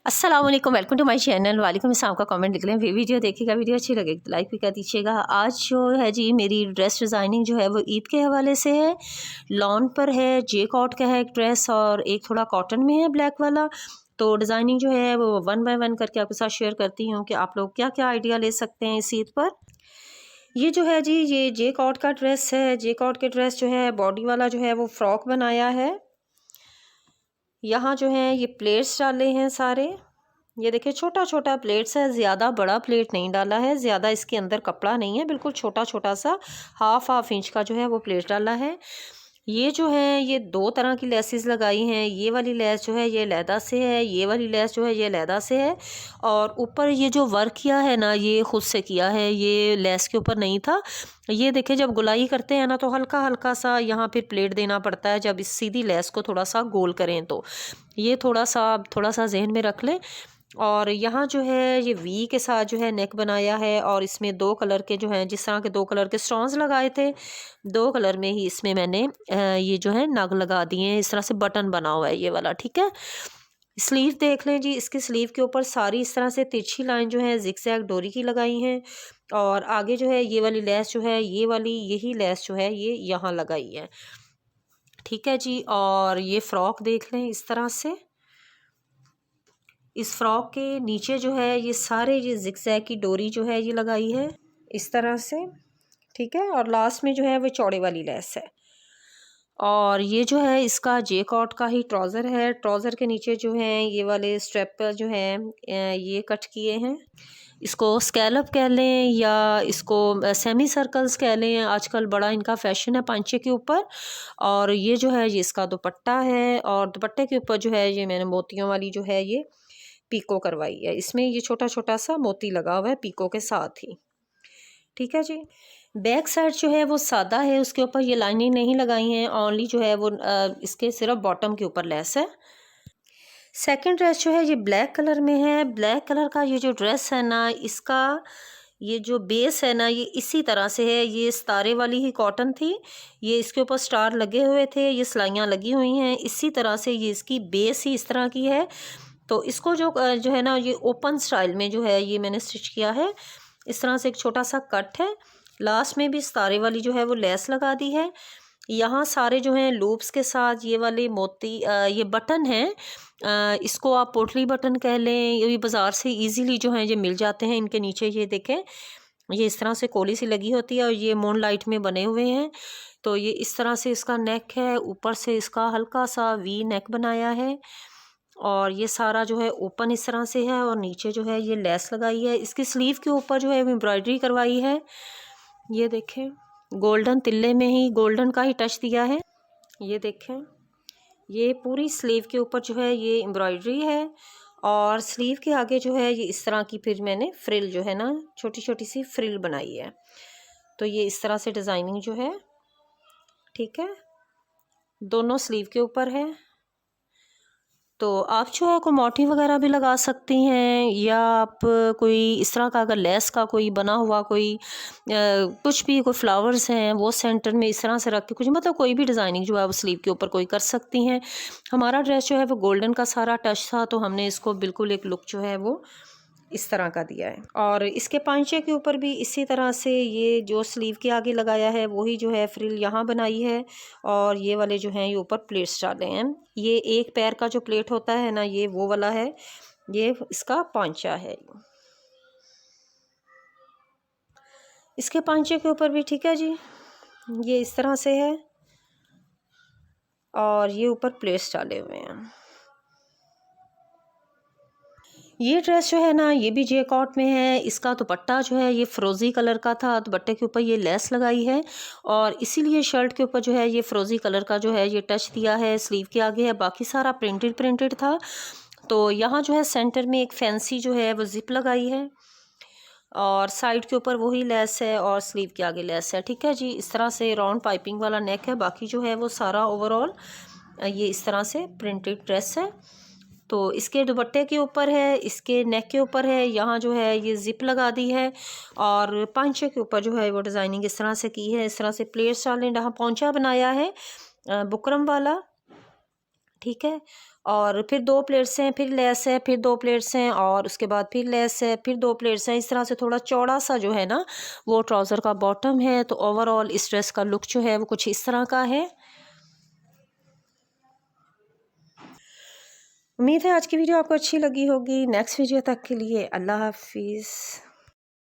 अस्सलाम वालेकुम, welcome to my channel. वालेकुम अस्सलाम का कमेंट लिख लें। वीडियो देखिएगा, वीडियो अच्छी लगे तो लाइक भी कर दीजिएगा। आज जो है जी मेरी ड्रेस डिज़ाइनिंग जो है वो ईद के हवाले से है। लॉन पर है, जे कॉट का है एक ड्रेस और एक थोड़ा कॉटन में है ब्लैक वाला। तो डिज़ाइनिंग जो है वो वन बाय वन करके आपके साथ शेयर करती हूँ कि आप लोग क्या क्या आइडिया ले सकते हैं इस ईद पर। ये जो है जी ये जे कॉट का ड्रेस है। जे कॉट के ड्रेस जो है बॉडी वाला जो है वो फ्रॉक बनाया है। यहाँ जो है ये प्लेट्स डाले हैं सारे। ये देखिए छोटा छोटा प्लेट्स है, ज़्यादा बड़ा प्लेट नहीं डाला है, ज़्यादा इसके अंदर कपड़ा नहीं है, बिल्कुल छोटा छोटा सा हाफ इंच का जो है वो प्लेट डाला है। ये जो है ये दो तरह की लेसेस लगाई हैं। ये वाली लेस जो है ये लैदा से है, ये वाली लेस जो है ये लैदा से है। और ऊपर ये जो वर्क किया है ना ये खुद से किया है, ये लेस के ऊपर नहीं था। ये देखिए जब गुलाई करते हैं ना तो हल्का हल्का सा यहाँ फिर प्लेट देना पड़ता है जब इस सीधी लेस को थोड़ा सा गोल करें तो। ये थोड़ा सा जहन में रख लें। और यहाँ जो है ये वी के साथ जो है नेक बनाया है और इसमें दो कलर के जो हैं, जिस तरह के दो कलर के स्टोन्स लगाए थे, दो कलर में ही इसमें मैंने ये जो है नग लगा दिए हैं। इस तरह से बटन बना हुआ है ये वाला, ठीक है। स्लीव देख लें जी, इसकी स्लीव के ऊपर सारी इस तरह से तिरछी लाइन जो है जिगजैग डोरी की लगाई हैं। और आगे जो है ये वाली लेस जो है ये वाली यही लेस जो है ये यहाँ लगाई है, ठीक है जी। और ये फ्रॉक देख लें इस तरह से। इस फ्रॉक के नीचे जो है ये सारे ये जिगजैग की डोरी जो है ये लगाई है इस तरह से, ठीक है। और लास्ट में जो है वो चौड़े वाली लेस है। और ये जो है इसका जे कॉट का ही ट्राउज़र है। ट्राउज़र के नीचे जो है ये वाले स्ट्रेप पर जो है ये कट किए हैं। इसको स्कैलप कह लें या इसको सेमी सर्कल्स कह लें, आजकल बड़ा इनका फैशन है पांचे के ऊपर। और ये जो है ये इसका दुपट्टा है और दुपट्टे के ऊपर जो है ये मैंने मोतियों वाली जो है ये पीको करवाई है। इसमें ये छोटा छोटा सा मोती लगा हुआ है पीको के साथ ही, ठीक है जी। बैक साइड जो है वो सादा है, उसके ऊपर ये लाइनिंग नहीं लगाई हैं, ओनली जो है वो इसके सिर्फ बॉटम के ऊपर लेस है। सेकंड ड्रेस जो है ये ब्लैक कलर में है। ब्लैक कलर का ये जो ड्रेस है ना इसका ये जो बेस है ना ये इसी तरह से है। ये सितारे वाली ही कॉटन थी, ये इसके ऊपर स्टार लगे हुए थे, ये सिलाइयाँ लगी हुई हैं इसी तरह से। ये इसकी बेस ही इस तरह की है। तो इसको जो है ना ये ओपन स्टाइल में जो है ये मैंने स्टिच किया है। इस तरह से एक छोटा सा कट है, लास्ट में भी सितारे वाली जो है वो लेस लगा दी है। यहाँ सारे जो हैं लूप्स के साथ ये वाले मोती ये बटन हैं, इसको आप पोटली बटन कह लें। ये बाज़ार से इजीली जो हैं ये मिल जाते हैं। इनके नीचे ये देखें ये इस तरह से कोली सी लगी होती है और ये मून लाइट में बने हुए हैं। तो ये इस तरह से इसका नेक है, ऊपर से इसका हल्का सा वी नेक बनाया है। और ये सारा जो है ओपन इस तरह से है और नीचे जो है ये लेस लगाई है। इसकी स्लीव के ऊपर जो है एम्ब्रॉयडरी करवाई है। ये देखें गोल्डन तिल्ले में ही गोल्डन का ही टच दिया है। ये देखें ये पूरी स्लीव के ऊपर जो है ये एम्ब्रॉयडरी है। और स्लीव के आगे जो है ये इस तरह की फिर मैंने फ्रिल जो है ना छोटी छोटी सी फ्रिल बनाई है। तो ये इस तरह से डिज़ाइनिंग जो है, ठीक है, दोनों स्लीव के ऊपर है। तो आप जो है कोई मोटिव वगैरह भी लगा सकती हैं या आप कोई इस तरह का अगर लेस का कोई बना हुआ कोई कुछ भी कोई फ्लावर्स हैं वो सेंटर में इस तरह से रख के कुछ मतलब कोई भी डिज़ाइनिंग जो है वो स्लीव के ऊपर कोई कर सकती हैं। हमारा ड्रेस जो है वो गोल्डन का सारा टच था तो हमने इसको बिल्कुल एक लुक जो है वो इस तरह का दिया है। और इसके पांचे के ऊपर भी इसी तरह से ये जो स्लीव के आगे लगाया है वही जो है फ्रिल यहाँ बनाई है। और ये वाले जो हैं ये ऊपर प्लेट्स डाले हैं। ये एक पैर का जो प्लेट होता है ना ये वो वाला है, ये इसका पांचा है। इसके पांचे के ऊपर भी, ठीक है जी, ये इस तरह से है और ये ऊपर प्लेट्स डाले हुए हैं। ये ड्रेस जो है ना ये भी जे कॉट में है। इसका दुपट्टा जो है ये फ़िरोज़ी कलर का था, दुपट्टे के ऊपर ये लेस लगाई है और इसीलिए शर्ट के ऊपर जो है ये फ़िरोज़ी कलर का जो है ये टच दिया है। स्लीव के आगे है, बाकी सारा प्रिंटेड था। तो यहाँ जो है सेंटर में एक फैंसी जो है वो ज़िप लगाई है और साइड के ऊपर वही लेस है और स्लीव के आगे लेस है, ठीक है जी। इस तरह से राउंड पाइपिंग वाला नेक है, बाकी जो है वो सारा ओवरऑल ये इस तरह से प्रिंटेड ड्रेस है। तो इसके दुपट्टे के ऊपर है, इसके नेक के ऊपर है, यहाँ जो है ये ज़िप लगा दी है और पांचे के ऊपर जो है वो डिज़ाइनिंग इस तरह से की है। इस तरह से प्लेट्स डालें, यहाँ पौंचा बनाया है बुकरम वाला, ठीक है। और फिर 2 प्लेट्स हैं, फिर लेस है, फिर 2 प्लेट्स हैं और उसके बाद फिर लेस है, फिर 2 प्लेट्स हैं। इस तरह से थोड़ा चौड़ा सा जो है ना वो ट्राउज़र का बॉटम है। तो ओवरऑल इस ड्रेस का लुक जो है वो कुछ इस तरह का है। उम्मीद है आज की वीडियो आपको अच्छी लगी होगी। नेक्स्ट वीडियो तक के लिए अल्लाह हाफिज़।